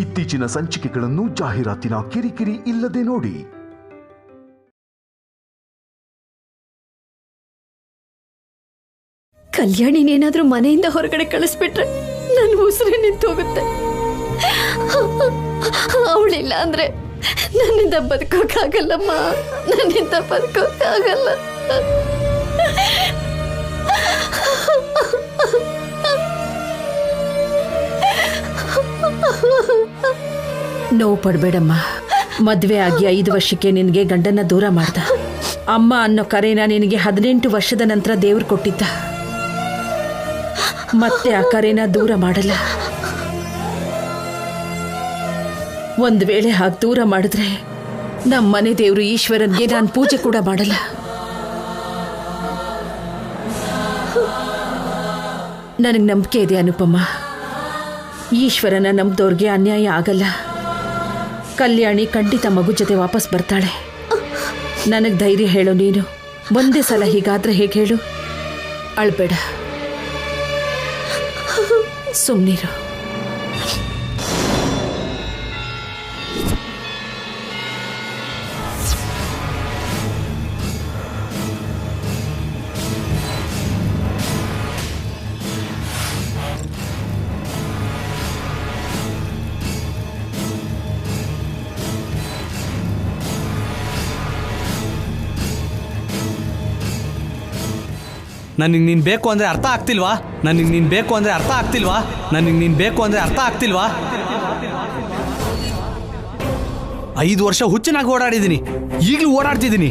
ಇತ್ತೀಚಿನ ಸಂಚಿಕೆಗಳನ್ನು ಜಾಹೀರಾತಿನ ಕಿರಿಕಿರಿ ಇಲ್ಲದೆ ನೋಡಿ. ಕಲ್ಯಾಣಿನೇನಾದ್ರೂ ಮನೆಯಿಂದ ಹೊರಗಡೆ ಕಳಿಸ್ಬಿಟ್ರೆ ನನ್ನ ಉಸಿರೇ ನಿಂತೋಗುತ್ತೆ. ಅವಳಿಲ್ಲ ಅಂದ್ರೆ ನನ್ನಿಂದ ಬದುಕೋಕ್ಕಾಗಲ್ಲಮ್ಮ, ನನ್ನಿಂದ ಬದುಕೋಕ್ಕಾಗಲ್ಲ. ನೋವು ಪಡ್ಬೇಡಮ್ಮ. ಮದ್ವೆ ಆಗಿ 5 ವರ್ಷಕ್ಕೆ ನಿನಗೆ ಗಂಡನ್ನ ದೂರ ಮಾಡ್ದ. ಅಮ್ಮ ಅನ್ನೋ ಕರೆನ ನಿನಗೆ 18 ವರ್ಷದ ನಂತರ ದೇವ್ರು ಕೊಟ್ಟಿದ್ದ. ಮತ್ತೆ ಆ ಕರೆನ ದೂರ ಮಾಡಲ್ಲ. ಒಂದ್ ವೇಳೆ ಹಾಗೆ ದೂರ ಮಾಡಿದ್ರೆ ನಮ್ಮ ಮನೆ ದೇವ್ರು ಈಶ್ವರನ್ಗೆ ನಾನು ಪೂಜೆ ಕೂಡ ಮಾಡಲ್ಲ. ನನಗೆ ನಂಬಿಕೆ ಇದೆ ಅನುಪಮ್ಮ. ಈಶ್ವರನ ನಂಬಿದವ್ರಿಗೆ ಅನ್ಯಾಯ ಆಗಲ್ಲ. ಕಲ್ಯಾಣಿ ಖಂಡಿತ ಮಗು ಜೊತೆ ವಾಪಸ್ ಬರ್ತಾಳೆ. ನನಗೆ ಧೈರ್ಯ ಹೇಳು ನೀನು. ಒಂದೇ ಸಲ ಹೀಗಾದ್ರೆ ಹೇಗೆ ಹೇಳು? ಅಳ್ಬೇಡ, ಸುಮ್ಮನಿರು. ನನಗೆ ನೀನು ಬೇಕು ಅಂದರೆ ಅರ್ಥ ಆಗ್ತಿಲ್ವಾ? ನನಗೆ ನೀನು ಬೇಕು ಅಂದರೆ ಅರ್ಥ ಆಗ್ತಿಲ್ವಾ? ನನಗೆ ನೀನು ಬೇಕು ಅಂದರೆ ಅರ್ಥ ಆಗ್ತಿಲ್ವಾ? 5 ವರ್ಷ ಹುಚ್ಚನಾಗಿ ಓಡಾಡಿದ್ದೀನಿ, ಈಗಲೂ ಓಡಾಡ್ತಿದ್ದೀನಿ.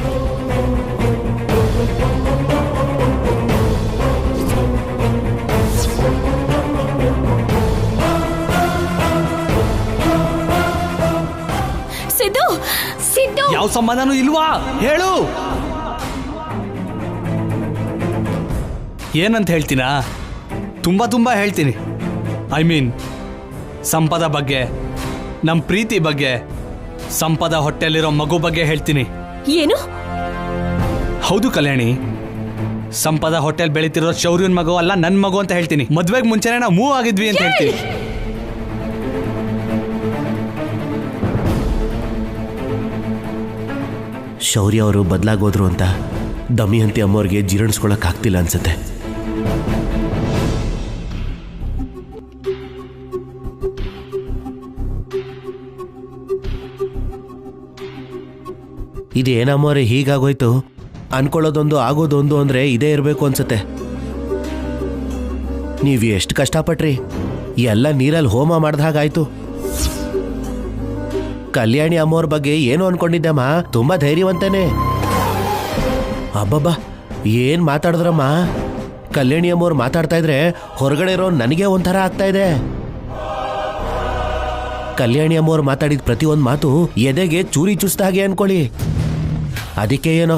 ಸಿದ್ದು, ಸಿದ್ದು, ಯಾವ ಸಂಬಂಧನೂ ಇಲ್ವಾ? ಹೇಳು. ಏನಂತ ಹೇಳ್ತೀನಾ? ತುಂಬ ಹೇಳ್ತೀನಿ. ಐ ಮೀನ್ ಸಂಪದ ಬಗ್ಗೆ, ನಮ್ಮ ಪ್ರೀತಿ ಬಗ್ಗೆ, ಸಂಪದ ಹೊಟ್ಟೆಲಿರೋ ಮಗು ಬಗ್ಗೆ ಹೇಳ್ತೀನಿ. ಏನು? ಹೌದು ಕಲ್ಯಾಣಿ, ಸಂಪದ ಹೊಟ್ಟೆಲ್ ಬೆಳೀತಿರೋ ಶೌರ್ಯನ ಮಗು ಅಲ್ಲ, ನನ್ನ ಮಗು ಅಂತ ಹೇಳ್ತೀನಿ. ಮದುವೆಗೆ ಮುಂಚೆನೇ ನಾವು ಮೂವ್ ಆಗಿದ್ವಿ ಅಂತ ಹೇಳ್ತೀನಿ. ಶೌರ್ಯ ಅವರು ಬದಲಾಗೋದ್ರು ಅಂತ ದಮಯಂತಿ ಅಮ್ಮವ್ರಿಗೆ ಜೀರ್ಣಿಸ್ಕೊಳಕ್ ಆಗ್ತಿಲ್ಲ ಅನ್ಸುತ್ತೆ. ಇದೇನಮ್ಮವ್ರೆ ಹೀಗಾಗೋಯ್ತು? ಅನ್ಕೊಳ್ಳೋದೊಂದು ಆಗೋದೊಂದು ಅಂದ್ರೆ ಇದೇ ಇರಬೇಕು ಅನ್ಸುತ್ತೆ. ನೀವು ಎಷ್ಟು ಕಷ್ಟಪಟ್ರಿ, ಎಲ್ಲ ನೀರಲ್ಲಿ ಹೋಮ ಮಾಡ್ದ ಹಾಗಾಯ್ತು. ಕಲ್ಯಾಣಿ ಅಮ್ಮವ್ರ ಬಗ್ಗೆ ಏನು ಅನ್ಕೊಂಡಿದ್ದಮ್ಮ? ತುಂಬಾ ಧೈರ್ಯವಂತನೇ. ಅಬ್ಬಬ್ಬಾ, ಏನ್ ಮಾತಾಡಿದ್ರಮ್ಮ? ಕಲ್ಯಾಣಿ ಅಮ್ಮವ್ರು ಮಾತಾಡ್ತಾ ಇದ್ರೆ ಹೊರಗಡೆ ಇರೋ ನನಗೆ ಒಂಥರ ಆಗ್ತಾ ಇದೆ. ಕಲ್ಯಾಣಿ ಅಮ್ಮವ್ರು ಮಾತಾಡಿದ ಪ್ರತಿಯೊಂದು ಮಾತು ಎದೆಗೆ ಚೂರಿ ಚುಸ್ತ ಹಾಗೆ ಅನ್ಕೊಳ್ಳಿ. ಅದಕ್ಕೆ ಏನೋ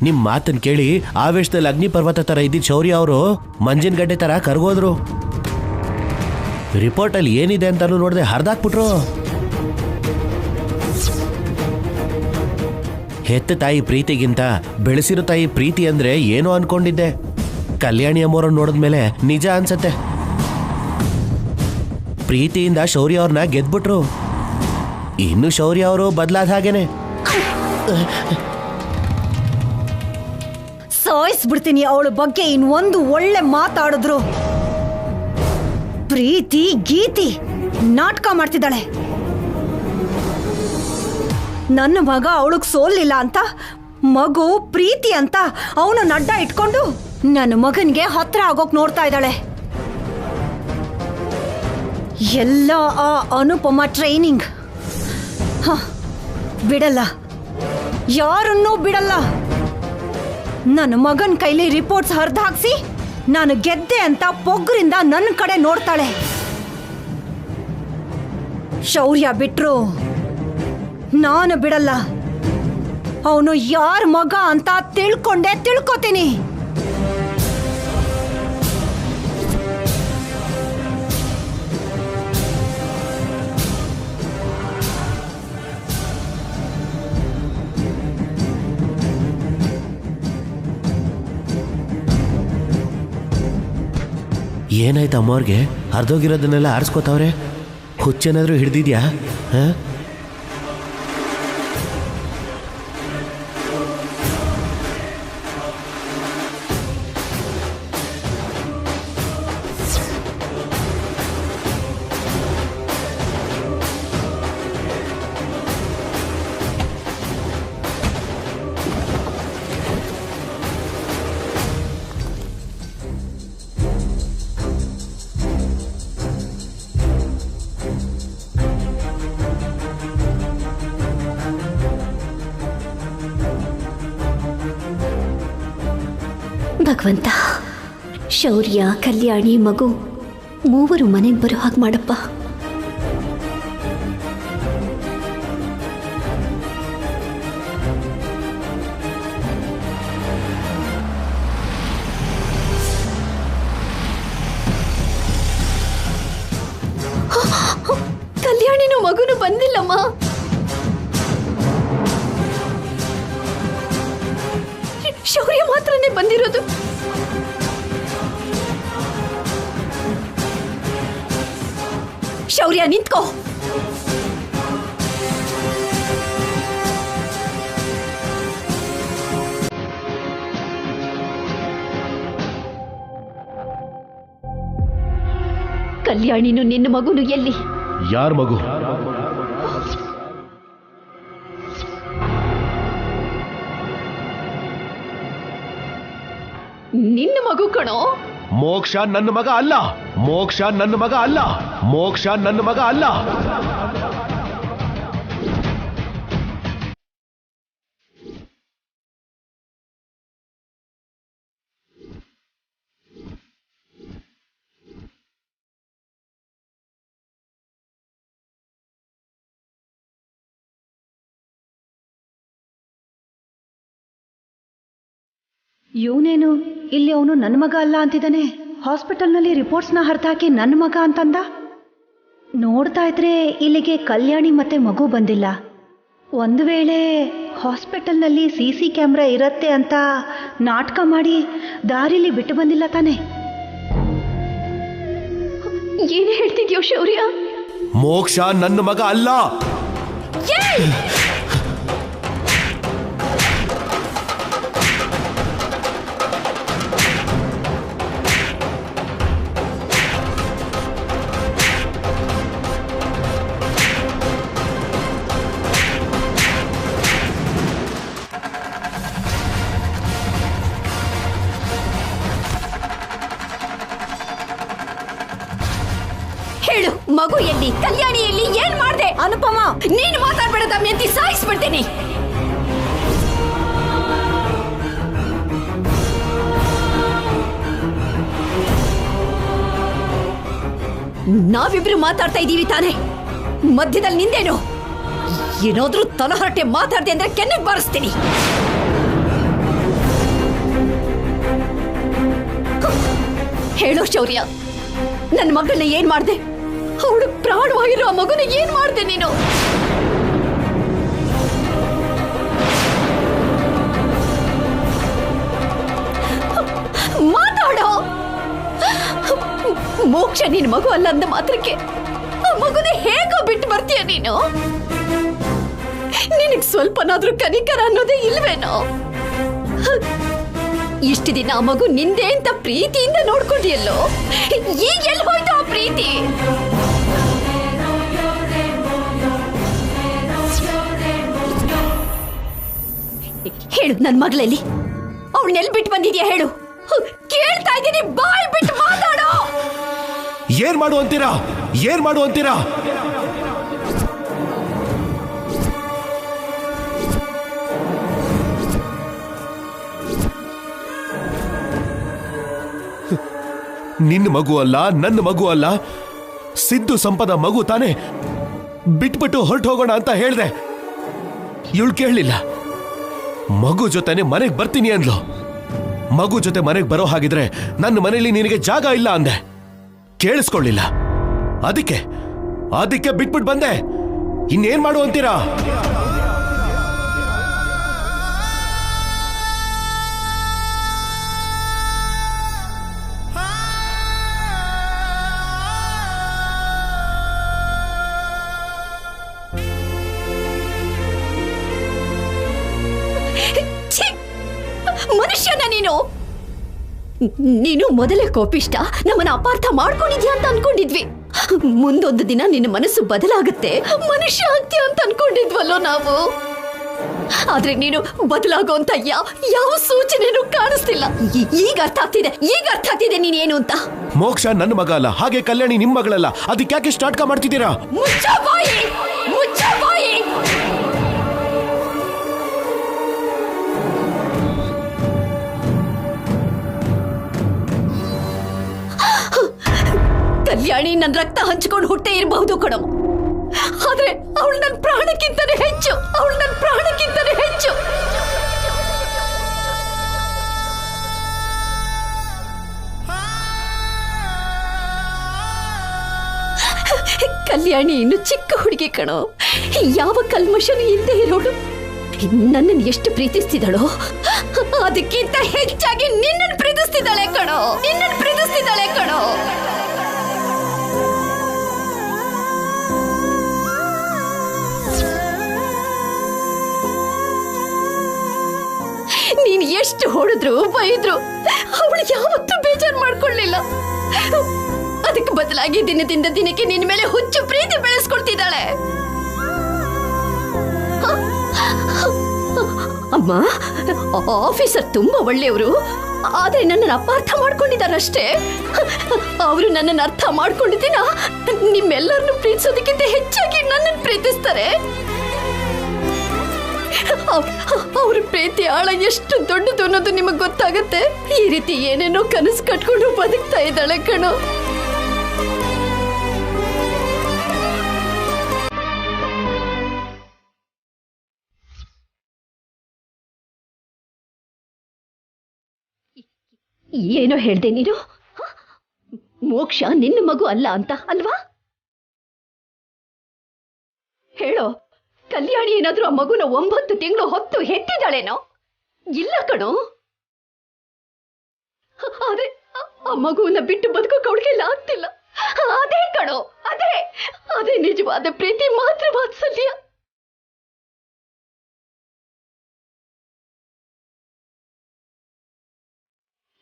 ನಿಮ್ಮ ಮಾತನ್ನು ಕೇಳಿ ಆವೇಶದಲ್ಲಿ ಅಗ್ನಿ ಪರ್ವತ ಥರ ಇದ್ದಿದ್ದ ಶೌರ್ಯ ಅವರು ಮಂಜಿನ ಗಡ್ಡೆ ಥರ ಕರ್ಗೋದ್ರು. ರಿಪೋರ್ಟಲ್ಲಿ ಏನಿದೆ ಅಂತಾನು ನೋಡದೆ ಹರಿದಾಕ್ಬಿಟ್ರು. ಹೆತ್ತ ತಾಯಿ ಪ್ರೀತಿಗಿಂತ ಬೆಳೆಸಿರೋ ತಾಯಿ ಪ್ರೀತಿ ಅಂದ್ರೆ ಏನೋ ಅನ್ಕೊಂಡಿದ್ದೆ. ಕಲ್ಯಾಣಿ ಅಮ್ಮವ್ರನ್ನ ನೋಡಿದ್ಮೇಲೆ ನಿಜ ಅನ್ಸತ್ತೆ. ಪ್ರೀತಿಯಿಂದ ಶೌರ್ಯ ಅವ್ರನ್ನ ಗೆದ್ಬಿಟ್ರು. ಇನ್ನು ಶೌರ್ಯ ಅವರು ಬದಲಾದ ಹಾಗೇನೆ. ಸಾಯಿಸ್ಬಿಡ್ತೀನಿ ಅವಳ ಬಗ್ಗೆ ಇನ್ನೊಂದು ಒಳ್ಳೆ ಮಾತಾಡಿದ್ರು. ಪ್ರೀತಿ ಗೀತಿ ನಾಟಕ ಮಾಡ್ತಿದ್ದಾಳೆ. ನನ್ನ ಮಗ ಅವಳಿಗೆ ಸೋಲಿಲ್ಲ ಅಂತ, ಮಗು ಪ್ರೀತಿ ಅಂತ ಅವನು ಅಡ್ಡ ಇಟ್ಕೊಂಡು ನನ್ನ ಮಗನ್ಗೆ ಹತ್ರ ಆಗೋಕ್ ನೋಡ್ತಾ ಇದ್ದಾಳೆ. ಎಲ್ಲ ಆ ಅನುಪಮ ಟ್ರೈನಿಂಗ್. ಬಿಡಲ್ಲ, ಯಾರನ್ನೂ ಬಿಡಲ್ಲ. ನನ್ನ ಮಗನ ಕೈಲಿ ರಿಪೋರ್ಟ್ಸ್ ಹರಿದು ಹಾಕ್ಸಿ ನಾನು ಗೆದ್ದೆ ಅಂತ ಪೊಗ್ರಿಂದ ನನ್ನ ಕಡೆ ನೋಡ್ತಾಳೆ. ಶೌರ್ಯ ಬಿಟ್ರು ನಾನು ಬಿಡಲ್ಲ. ಅವನು ಯಾರ ಮಗ ಅಂತ ತಿಳ್ಕೋತೀನಿ. ಏನಾಯ್ತು ಅಮ್ಮವ್ರಿಗೆ? ಹರಿದೋಗಿರೋದನ್ನೆಲ್ಲ ಆರಿಸ್ಕೋತಾವ್ರೆ. ಹುಚ್ಚೇನಾದ್ರೂ ಹಿಡ್ದಿದ್ಯಾ? ಭಗವಂತ, ಶೌರ್ಯ, ಕಲ್ಯಾಣಿ, ಮಗು ಮೂವರು ಮನೆಗೆ ಬರೋ ಹಾಗೆ ಮಾಡಪ್ಪ. ಕಲ್ಯಾಣಿನೂ ಮಗುನು ಬಂದಿಲ್ಲಮ್ಮ. ಶೌರ್ಯ ಮಾತ್ರನೇ ಬಂದಿರೋದು. ಶೌರ್ಯ, ನಿಂತ್ಕೋ. ಕಲ್ಯಾಣಿನು ನಿನ್ನ ಮಗುನು ಎಲ್ಲಿ? ಯಾರ ಮಗು? ನಿನ್ನ ಮಗು ಕಣೋ. ಮೋಕ್ಷ ನನ್ನ ಮಗ ಅಲ್ಲ. ಮೋಕ್ಷ ನನ್ನ ಮಗ ಅಲ್ಲ. ಮೋಕ್ಷ ನನ್ನ ಮಗ ಅಲ್ಲ. ಇವನೇನು ಇಲ್ಲಿ ಅವನು ನನ್ನ ಮಗ ಅಲ್ಲ ಅಂತಿದ್ದಾನೆ. ಹಾಸ್ಪಿಟಲ್ನಲ್ಲಿ ರಿಪೋರ್ಟ್ಸ್ನ ಹರಿದಾಕಿ ನನ್ನ ಮಗ ಅಂತಂದ. ನೋಡ್ತಾ ಇದ್ರೆ ಇಲ್ಲಿಗೆ ಕಲ್ಯಾಣಿ ಮತ್ತೆ ಮಗು ಬಂದಿಲ್ಲ. ಒಂದು ವೇಳೆ ಹಾಸ್ಪಿಟಲ್ನಲ್ಲಿ CC ಕ್ಯಾಮ್ರಾ ಇರತ್ತೆ ಅಂತ ನಾಟಕ ಮಾಡಿ ದಾರಿಲಿ ಬಿಟ್ಟು ಬಂದಿಲ್ಲ ತಾನೆ? ಏನು ಹೇಳ್ತಿದ್ಯೋ ಶೌರ್ಯ? ಮೋಕ್ಷ ನನ್ನ ಮಗ ಅಲ್ಲ. ಹೇಳು, ಮಗು ಎಲ್ಲಿ? ಕಲ್ಯಾಣಿ ಎಲ್ಲಿ? ಏನ್ ಮಾಡ್ದೆ? ಅನುಪಮ, ನೀನು ಮಾತಾಡ್ಬೇಡ ದಮಯಂತಿ, ಸಾಯಿಸ್ಬಿಡ್ತೀನಿ. ನಾವಿಬ್ರು ಮಾತಾಡ್ತಾ ಇದ್ದೀವಿ ತಾನೆ, ಮಧ್ಯದಲ್ಲಿ ನಿಂದೇನು? ಏನಾದ್ರೂ ತಲಹರಟೆ ಮಾತಾಡ್ದೆ ಅಂದ್ರೆ ಕೆನ್ನೆಗೆ ಬಾರಿಸ್ತೀನಿ. ಹೇಳೋ ಶೌರ್ಯ, ನನ್ನ ಮಗಳನ್ನ ಏನ್ ಮಾಡ್ದೆ? ಅವಳು ಪ್ರಾಣವಾಗಿರೋ ಆ ಮಗುನ ಏನ್ ಮಾಡ್ದೆ ನೀನು? ಮಾತಾಡೋ. ಮೋಕ್ಷ ನಿನ್ ಮಗು ಅಲ್ಲ ಅಂದ ಮಾತ್ರಕ್ಕೆ ಆ ಮಗುನ ಹೇಗೋ ಬಿಟ್ಟು ಬರ್ತೀಯ ನೀನು? ನಿನಗ್ ಸ್ವಲ್ಪನಾದ್ರೂ ಕನಿಕರ ಅನ್ನೋದೇ ಇಲ್ವೇನೋ? ಇಷ್ಟು ದಿನ ಆ ಮಗು ನಿಂದೆ ಅಂತ ಪ್ರೀತಿಯಿಂದ ನೋಡ್ಕೊಂಡಿಯಲ್ಲೋ, ಈಗ ಎಲ್ಲಿ ಹೋಯ್ತು ಆ ಪ್ರೀತಿ? ಹೇಳು, ನನ್ ಮಗಳಲ್ಲಿ ಅವಳನ್ನೆಲ್ಲಿ ಬಿಟ್ಟು ಬಂದಿದ್ಯಾ ಹೇಳು? ಕೇಳ್ತಾ ಇದ್ದೀನಿ, ಬಾಯ್ ಬಿಟ್ಟು ಮಾತಾಡೋ. ಏನ್ ಮಾಡು ಅಂತೀರಾ? ಏನ್ ಮಾಡು ಅಂತೀರಾ? ನಿನ್ನ ಮಗು ಅಲ್ಲ, ನನ್ನ ಮಗು ಅಲ್ಲ, ಸಿದ್ದು ಸಂಪದ ಮಗು ತಾನೆ. ಬಿಟ್ಬಿಟ್ಟು ಹೊರಟು ಹೋಗೋಣ ಅಂತ ಹೇಳ್ದೆ. ಇವಳು ಕೇಳಲಿಲ್ಲ. ಮಗು ಜೊತೆನೆ ಮನೆಗೆ ಬರ್ತೀನಿ ಅಂದ್ಲು. ಮಗು ಜೊತೆ ಮನೆಗೆ ಬರೋ ಹಾಗಿದ್ರೆ ನನ್ನ ಮನೆಯಲ್ಲಿ ನಿನಗೆ ಜಾಗ ಇಲ್ಲ ಅಂದೆ. ಕೇಳಿಸ್ಕೊಳ್ಳಿಲ್ಲ. ಅದಕ್ಕೆ ಬಿಟ್ಬಿಟ್ಟು ಬಂದೆ. ಇನ್ನೇನ್ ಮಾಡು ಅಂತೀರಾ? ನೀನು ಮೊದಲೇ ಕೋಪಿಷ್ಟ, ನಮ್ಮನ್ನ ಅಪಾರ್ಥ ಮಾಡ್ಕೊಂಡಿದ್ಯಾ ಅಂತ ಅನ್ಕೊಂಡಿದ್ವಿ. ಮುಂದೊಂದು ದಿನ ನಿನ್ನ ಮನಸ್ಸು ಬದಲಾಗುತ್ತೆ, ಮನುಷ್ಯ ಆಗ್ತೀಯ ಅಂತ ಅನ್ಕೊಂಡಿದ್ವಲ್ಲೋ ನಾವು. ಆದ್ರೆ ನೀನು ಬದಲಾಗೋಂತ ಯಾವ ಸೂಚನೆನೂ ಕಾಣಿಸ್ತಿಲ್ಲ. ಈಗ ಅರ್ಥ ಆಗ್ತಿದೆ ನೀನೇನು ಅಂತ. ಮೋಕ್ಷ ನನ್ನ ಮಗ ಅಲ್ಲ, ಹಾಗೆ ಕಲ್ಯಾಣಿ ನಿಮ್ ಮಗಳಲ್ಲ. ಅದಕ್ಕೆ ಯಾಕೆ ಸ್ಟಾರ್ಟ್ ಮಾಡ್ತಿದ್ದೀರಾ? ಮುಚ್ಚ ಬಾಯಿ. ಕಲ್ಯಾಣಿ ನನ್ನ ರಕ್ತ ಹಂಚಿಕೊಂಡು ಹುಟ್ಟೆ ಇರಬಹುದು ಕಣೋ, ಆದ್ರೆ ಅವಳು ನನ್ನ ಪ್ರಾಣಕ್ಕಿಂತನೇ ಹೆಚ್ಚು. ಕಲ್ಯಾಣಿ ಇನ್ನು ಚಿಕ್ಕ ಹುಡುಗಿ ಕಣೋ, ಯಾವ ಕಲ್ಮಶನೂ ಇಲ್ಲದೆ ಇರೋಳು. ನನ್ನನ್ನು ಎಷ್ಟು ಪ್ರೀತಿಸ್ತಿದ್ದಾಳೋ ಅದಕ್ಕಿಂತ ಹೆಚ್ಚಾಗಿ ನಿನ್ನನ್ನು ಪ್ರೀತಿಸ್ತಿದ್ದಾಳೆ ಕಣೋ. ನೀನು ಎಷ್ಟು ಹೊಡೆದ್ರು ಬೈದ್ರು ಅವಳು ಯಾವತ್ತೂ ಬೇಜಾರು ಮಾಡ್ಕೊಳ್ಳಿಲ್ಲ. ಅದಕ್ಕೆ ಬದಲಾಗಿ ದಿನದಿಂದ ದಿನಕ್ಕೆ ನಿನ್ನ ಮೇಲೆ ಹುಚ್ಚು ಪ್ರೀತಿ ಬೆಳೆಸ್ಕೊಳ್ತಿದ್ದಾಳೆ. ಅಮ್ಮ, ಆಫೀಸರ್ ತುಂಬಾ ಒಳ್ಳೆಯವರು, ಆದ್ರೆ ನನ್ನನ್ನು ಅಪಾರ್ಥ ಮಾಡ್ಕೊಂಡಿದ್ದಾರಷ್ಟೇ. ಅವರು ನನ್ನನ್ನು ಅರ್ಥ ಮಾಡ್ಕೊಂಡಿದ್ದೀನ ನಿಮ್ಮೆಲ್ಲರನ್ನು ಪ್ರೀತಿಸೋದಕ್ಕಿಂತ ಹೆಚ್ಚಾಗಿ ನನ್ನನ್ನು ಪ್ರೀತಿಸ್ತಾರೆ. ಅವ್ರ ಪ್ರೀತಿ ಆಳ ಎಷ್ಟು ದೊಡ್ಡದು ಅನ್ನೋದು ನಿಮಗೆ ಗೊತ್ತಾಗುತ್ತೆ. ಈ ರೀತಿ ಏನೇನೋ ಕನಸು ಕಟ್ಕೊಂಡು ಬದುಕ್ತಾ ಇದ್ದಾಳೆ ಕಣೋ. ಏನೋ ಹೇಳ್ದೆ ನೀನು? ಮೋಕ್ಷ ನಿನ್ನ ಮಗು ಅಲ್ಲ ಅಂತ ಅಲ್ವಾ? ಹೇಳೋ, ಕಲ್ಯಾಣಿ ಏನಾದ್ರೂ ಆ ಮಗುನ 9 ತಿಂಗಳು ಹೊತ್ತು ಹೆತ್ತಿದ್ದಾಳೇನೋ? ಇಲ್ಲ ಕಣೋ. ಆದ್ರೆ ಆ ಮಗುವನ್ನ ಬಿಟ್ಟು ಬದುಕೋಕೆ ಅವಳಿಗೆಲ್ಲ ಆಗ್ತಿಲ್ಲ. ಅದೇ ಕಣೋ, ಅದೇ ನಿಜವಾದ ಪ್ರೀತಿ, ಮಾತ್ರ ವಾತ್ಸಲ್ಯ.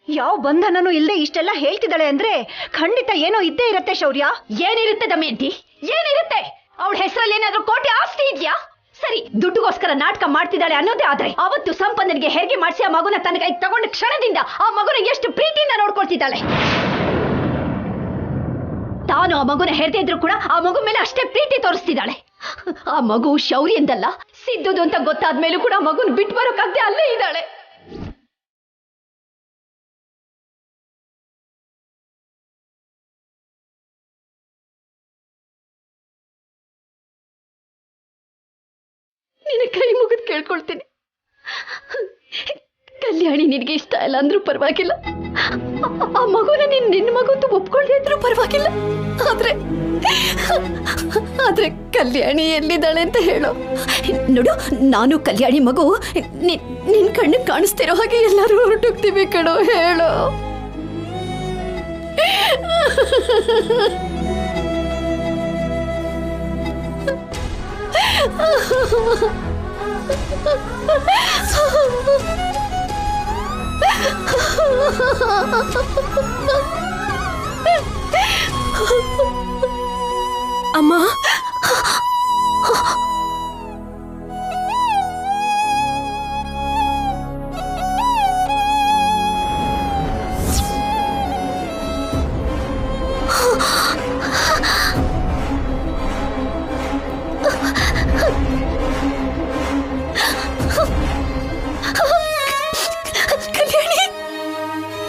ಯಾವ ಬಂಧನನೂ ಇಲ್ಲದೆ ಇಷ್ಟೆಲ್ಲ ಹೇಳ್ತಿದ್ದಾಳೆ ಅಂದ್ರೆ ಖಂಡಿತ ಏನೋ ಇದ್ದೇ ಇರತ್ತೆ ಶೌರ್ಯ. ಏನಿರುತ್ತೆ ದಮಯಂತಿ, ಏನಿರುತ್ತೆ? ಅವಳ ಹೆಸರಲ್ಲಿ ಏನಾದ್ರೂ ಕೋಟಿ ಆಸ್ತಿ ಇದ್ಯಾ? ಸರಿ, ದುಡ್ಡುಗೋಸ್ಕರ ನಾಟಕ ಮಾಡ್ತಿದ್ದಾಳೆ ಅನ್ನೋದೇ ಆದ್ರೆ, ಅವತ್ತು ಸಂಪನ್ನನಿಗೆ ಹೆರಿಗೆ ಮಾಡಿಸಿ ಆ ಮಗುನ ತನ್ನ ಕೈಗೆ ತಗೊಂಡ ಕ್ಷಣದಿಂದ ಆ ಮಗುನ ಎಷ್ಟು ಪ್ರೀತಿಯಿಂದ ನೋಡ್ಕೊಳ್ತಿದ್ದಾಳೆ. ತಾನು ಆ ಮಗುನ ಹೆರ್ದೇ ಇದ್ರು ಕೂಡ ಆ ಮಗು ಮೇಲೆ ಅಷ್ಟೇ ಪ್ರೀತಿ ತೋರಿಸ್ತಿದ್ದಾಳೆ. ಆ ಮಗು ಶೌರ್ಯ ಎಂದಲ್ಲ, ಸಿದ್ದುದು ಅಂತ ಗೊತ್ತಾದ್ಮೇಲೂ ಕೂಡ ಆ ಮಗುನ ಬಿಟ್ಟು ಬರೋಕಾಗದೆ ಅಲ್ಲೇ ಇದ್ದಾಳೆ. ನಿನ್ನ ಕೈ ಮುಗಿದು ಕೇಳ್ಕೊಳ್ತೀನಿ, ಕಲ್ಯಾಣಿ ನಿನಗೆ ಇಷ್ಟ ಇಲ್ಲ ಅಂದ್ರೂ ಪರವಾಗಿಲ್ಲ, ಆ ಮಗುನ ನಿನ್ನ ಮಗು ಅಂತ ಒಪ್ಕೊಳ್ಳದೆ ಇದ್ರೂ ಪರವಾಗಿಲ್ಲ. ಆದ್ರೆ ಕಲ್ಯಾಣಿ ಎಲ್ಲಿದ್ದಾಳೆ ಅಂತ ಹೇಳೋ. ನೋಡು, ನಾನು ಕಲ್ಯಾಣಿ ಮಗು ನಿನ್ ಕಣ್ಣಿಗೆ ಕಾಣಿಸ್ತಿರೋ ಹಾಗೆ ಎಲ್ಲರೂ ಹೊರಟೋಗ್ತೀವಿ ಕಣೋ. ಹೇಳೋ. ಅಮ್ಮ,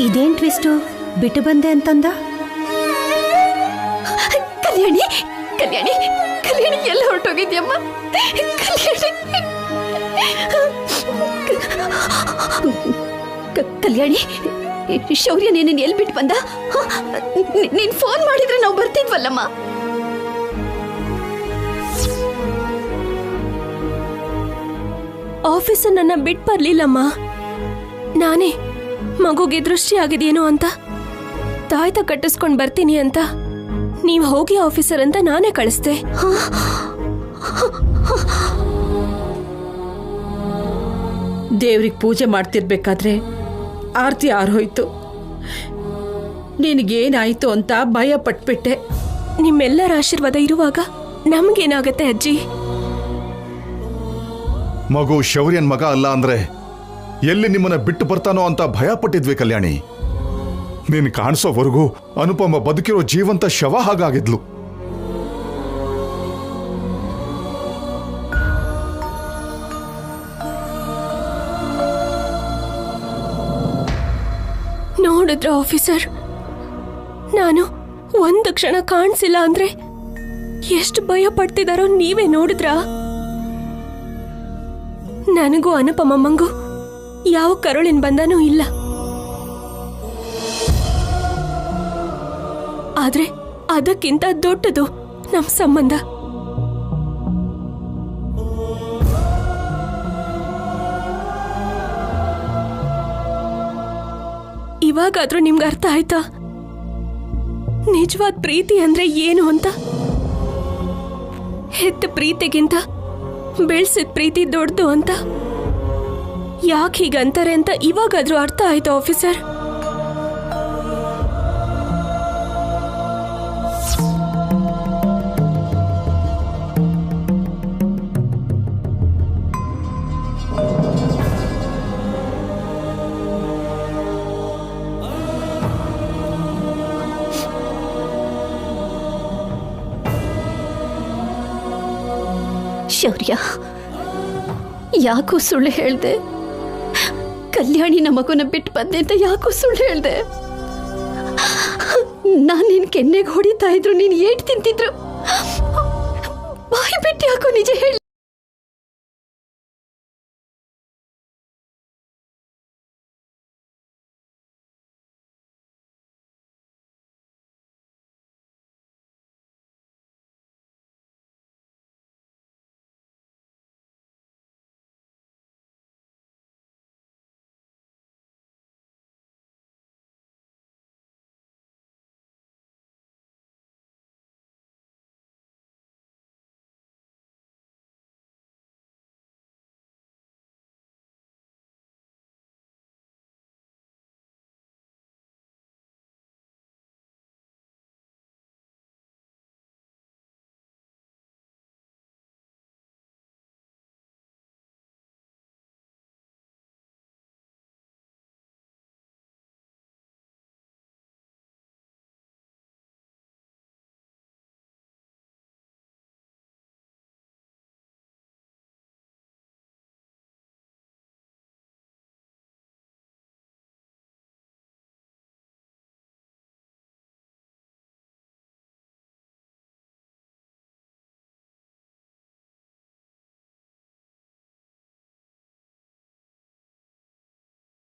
ಇದೇನ್ ಟ್ವಿಸ್ಟು? ಬಿಟ್ಟು ಬಂದೆ ಅಂತಂದ. ಕಲ್ಯಾಣಿ ಕಲ್ಯಾಣಿ ಕಲ್ಯಾಣಿ ಎಲ್ಲ ಹೊರಟೋಗಿದ್ಯಮ್ಮ? ಕಲ್ಯಾಣಿ, ಶೌರ್ಯ ನೀನು ಎಲ್ಲಿ ಬಿಟ್ಟು ಬಂದ? ನೀನ್ ಫೋನ್ ಮಾಡಿದ್ರೆ ನಾವು ಬರ್ತಿದ್ವಲ್ಲಮ್ಮ. ಆಫೀಸರ್ ನನ್ನ ಬಿಟ್ಟು ಬರ್ಲಿಲ್ಲಮ್ಮ. ನಾನೇ ಮಗುಗೆ ದೃಷ್ಟಿ ಆಗಿದೆಯೇನೋ ಅಂತ ತಾಯ್ತ ಕಟ್ಟಿಸ್ಕೊಂಡು ಬರ್ತೀನಿ ಅಂತ ನೀವು ಹೋಗಿ ಆಫೀಸರ್ ಅಂತ ನಾನೇ ಕಳಿಸ್ದೆ. ದೇವ್ರಿಗೆ ಪೂಜೆ ಮಾಡ್ತಿರ್ಬೇಕಾದ್ರೆ ಆರತಿ ಆರೋಯ್ತು. ನಿನಗೇನಾಯ್ತು ಅಂತ ಭಯ ಪಟ್ಬಿಟ್ಟೆ. ನಿಮ್ಮೆಲ್ಲರ ಆಶೀರ್ವಾದ ಇರುವಾಗ ನಮ್ಗೇನಾಗತ್ತೆ ಅಜ್ಜಿ? ಮಗು ಶೌರ್ಯನ್ ಮಗ ಅಲ್ಲ ಅಂದ್ರೆ ಎಲ್ಲಿ ನಿಮ್ಮನ್ನ ಬಿಟ್ಟು ಬರ್ತಾನೋ ಅಂತ ಭಯ ಪಟ್ಟಿದ್ವಿ ಕಲ್ಯಾಣಿ. ನೀನ್ ಕಾಣಿಸೋವರೆಗೂ ಅನುಪಮ ಬದುಕಿರೋ ಜೀವಂತ ಶವ ಹಾಗಾಗಿದ್ಲು. ನೋಡಿದ್ರ ಆಫೀಸರ್, ನಾನು ಒಂದು ಕ್ಷಣ ಕಾಣಿಸಿಲ್ಲ ಅಂದ್ರೆ ಎಷ್ಟು ಭಯ ಪಡ್ತಿದಾರೋ ನೀವೇ ನೋಡಿದ್ರಾ? ನನಗೂ ಅನುಪಮಮ್ಮಂಗೂ ಯಾವ ಕರುಳಿನ ಬಂಧನೂ ಇಲ್ಲ. ಆದ್ರೆ ಅದಕ್ಕಿಂತ ದೊಡ್ಡದು ನಮ್ ಸಂಬಂಧ. ಇವಾಗಾದ್ರೂ ನಿಮ್ಗೆ ಅರ್ಥ ಆಯ್ತಾ ನಿಜವಾದ ಪ್ರೀತಿ ಅಂದ್ರೆ ಏನು ಅಂತ? ಹೆತ್ತ ಪ್ರೀತಿಗಿಂತ ಬೆಳ್ಸಿದ ಪ್ರೀತಿ ದೊಡ್ಡದು ಅಂತ ಯಾಕೆ ಹೀಗಂತಾರೆ ಅಂತ ಇವಾಗಾದ್ರೂ ಅರ್ಥ ಆಯ್ತಾ ಆಫೀಸರ್? ಶೌರ್ಯ, ಯಾಕೋ ಸುಳ್ಳು ಹೇಳ್ದೆ? ಕಲ್ಯಾಣಿ ಮಗುನ ಬಿಟ್ಟು ಬಂದೆ ಅಂತ ಯಾಕೋ ಸುಳ್ಳು ಹೇಳ್ದೆ? ನಾನು ನಿನ್ ಕೆನ್ನೆಗೆ ಹೊಡಿತಾ ಇದ್ರು, ನೀನ್ ಏಟ್ ತಿಂತಿದ್ರು, ಬಾಯಿ ಬಿಟ್ಟು ಯಾಕೋ ನಿಜ ಹೇಳಿ.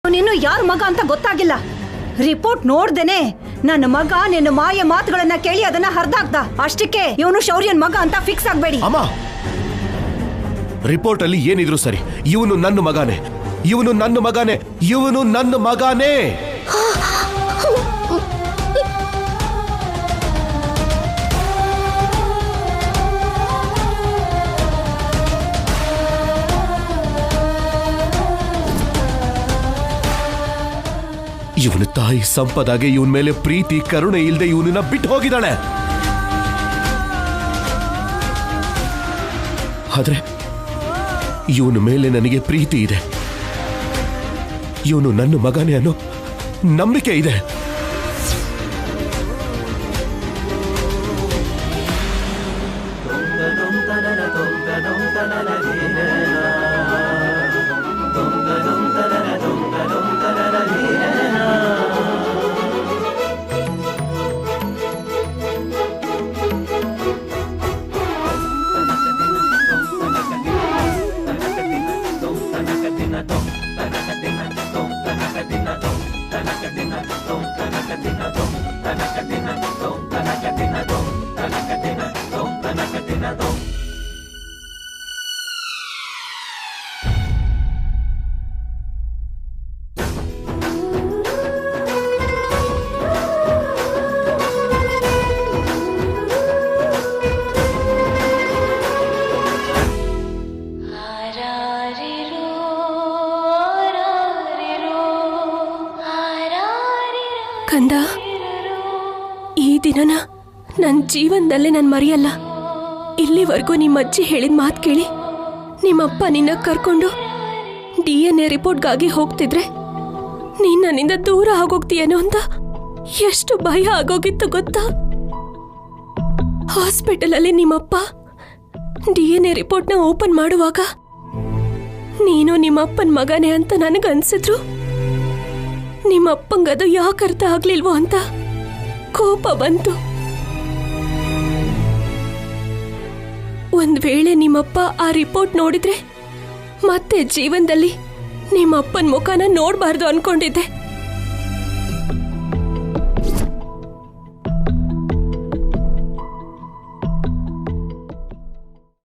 ನೀನು ಯಾರ ಮಗ ಅಂತ ಗೊತ್ತಾಗಿಲ್ಲ. ರಿಪೋರ್ಟ್ ನೋಡ್ದೇನೆ ನನ್ನ ಮಗ ನಿನ್ನ ಮಾಯ ಮಾತುಗಳನ್ನ ಕೇಳಿ ಅದನ್ನ ಹರ್ದಾಕ್ದ. ಅಷ್ಟಕ್ಕೆ ಇವನು ಶೌರ್ಯನ್ ಮಗ ಅಂತ ಫಿಕ್ಸ್ ಆಗ್ಬೇಡಿ. ಅಮ್ಮ, ರಿಪೋರ್ಟ್ ಅಲ್ಲಿ ಏನಿದ್ರು ಸರಿ, ಇವನು ನನ್ನ ಮಗಾನೆ, ಇವನು ನನ್ನ ಮಗಾನೆ, ಇವನು ನನ್ನ ಮಗಾನೇ. ಇವನ ತಾಯಿ ಸಂಪದಾಗೆ ಇವನ ಮೇಲೆ ಪ್ರೀತಿ ಕರುಣೆ ಇಲ್ಲದೆ ಇವನನ್ನ ಬಿಟ್ಟು ಹೋಗಿದ್ದಾಳೆ. ಆದ್ರೆ ಇವನ ಮೇಲೆ ನನಗೆ ಪ್ರೀತಿ ಇದೆ, ಇವನು ನನ್ನ ಮಗನೇ ಅನ್ನೋ ನಂಬಿಕೆ ಇದೆ. ದಿನನ ನನ್ನ ಜೀವನದಲ್ಲೇ ನಾನು ಮರೆಯಲ್ಲ. ಇಲ್ಲಿವರೆಗೂ ನಿಮ್ಮ ಅಜ್ಜಿ ಹೇಳಿದ ಮಾತು ಕೇಳಿ ನಿಮ್ಮಪ್ಪ ನಿನ್ನ ಕರ್ಕೊಂಡು DNA ರಿಪೋರ್ಟ್ಗಾಗಿ ಹೋಗ್ತಿದ್ರೆ ನೀನ್ ನನ್ನಿಂದ ದೂರ ಆಗೋಗ್ತೀಯೇನೋ ಅಂತ ಎಷ್ಟು ಭಯ ಆಗೋಗಿತ್ತು ಗೊತ್ತಾ? ಹಾಸ್ಪಿಟಲಲ್ಲಿ ನಿಮ್ಮಪ್ಪ DNA ರಿಪೋರ್ಟ್ನ ಓಪನ್ ಮಾಡುವಾಗ ನೀನು ನಿಮ್ಮಪ್ಪನ ಮಗನೇ ಅಂತ ನನಗನ್ಸಿದ್ರು. ನಿಮ್ಮಪ್ಪಂಗದು ಯಾಕೆ ಅರ್ಥ ಆಗ್ಲಿಲ್ವೋ ಅಂತ ಕೋಪ ಬಂತು. ಒಂದ್ ವೇಳೆ ನಿಮ್ಮಪ್ಪ ಆ ರಿಪೋರ್ಟ್ ನೋಡಿದ್ರೆ ಮತ್ತೆ ಜೀವನದಲ್ಲಿ ನಿಮ್ಮಪ್ಪನ ಮುಖನ ನೋಡ್ಬಾರ್ದು ಅನ್ಕೊಂಡಿದ್ದೆ.